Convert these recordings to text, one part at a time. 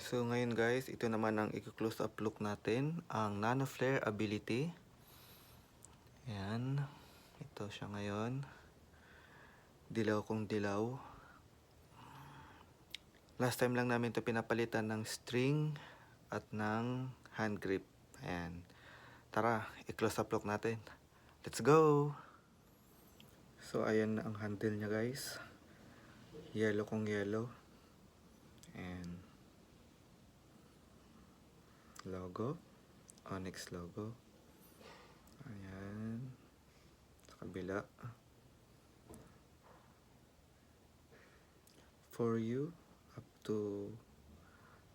So ngayon guys, ito naman ang i-close up look natin, ang Nano Flare Ability. Ayan, ito siya ngayon. Dilaw kung dilaw. Last time lang namin ito pinapalitan ng string at ng hand grip. Ayan. Tara, i-close up look natin. Let's go! So ayan ang handle niya guys. Yellow kung yellow. And logo, Onyx logo. Ayan, sa kabila. For you, up to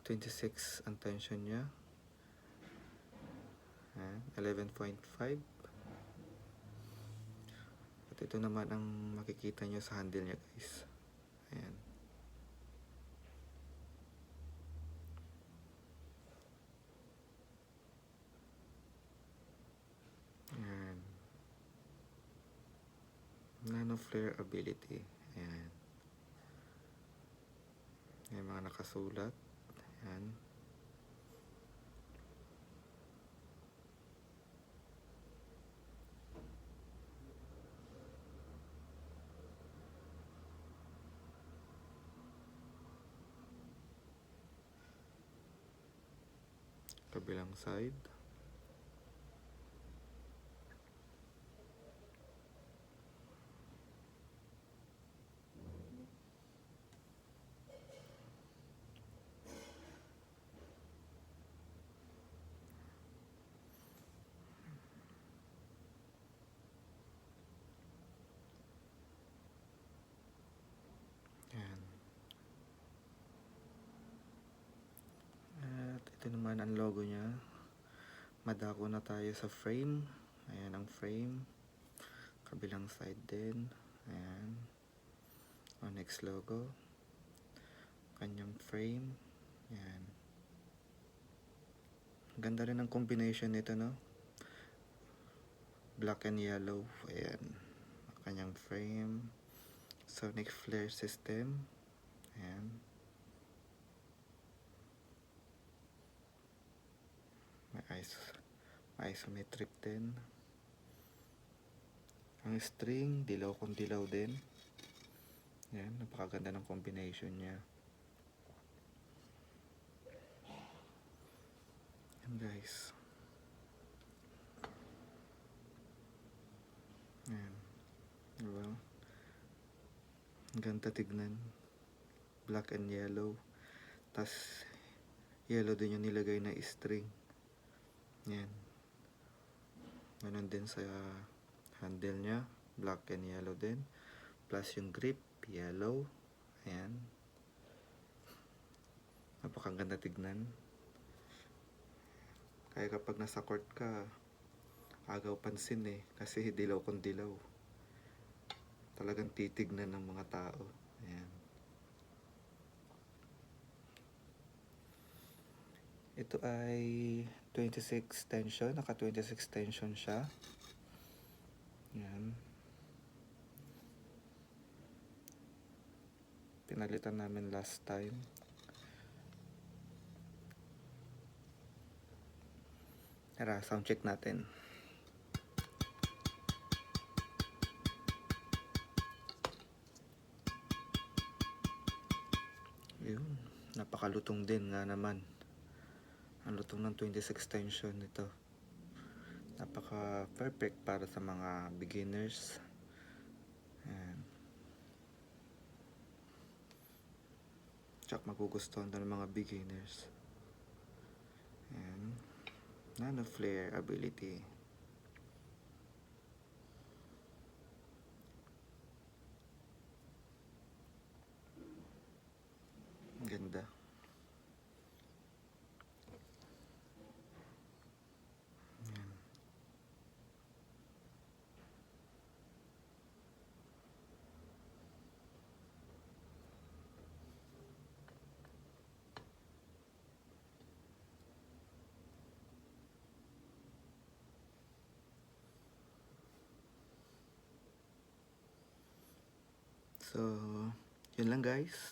26 ang tension niya. 11.5. At ito naman ang makikita nyo sa handle niya guys. Ayan. Ayan. Nano Flare Ability. Ayan. May mga nakasulat. Ayan. Kabilang side. Ayan. At ito naman ang logo niya. Madako na tayo sa frame. Ayan ang frame. Kabilang side din. Ayan. Onyx logo. Kanyang frame. Ayan. Ganda rin ang combination nito, no? Black and yellow. Ayan. Kanyang frame. Sonic flare system. Ayan. May isometric din. Ang string, dilaw kung dilaw din. Ayan, napakaganda ng combination niya. Ayan guys. Ayan. Diba? Ang ganda tignan. Black and yellow. Tas yellow din yung nilagay na string. Ayan. Ganon din sa handle niya. Black and yellow din. Plus yung grip, yellow. Ayan. Napakaganda tignan. Kaya kapag nasa court ka, agaw pansin eh. Kasi dilaw kung dilaw. Talagang titignan ng mga tao. Ayan. Ito ay 26 tension. Naka 26 tension siya. Ayan. Pinalitan namin last time. Tara, sound check natin. Yun, napakalutong din nga naman. Ang lutong ng 26 tension nito. Napaka perfect para sa mga beginners. Ayan. Tsak magugustuhan ng mga beginners. Ayan. Nano Flare Ability. Ganda. Ayan. So, yun lang guys.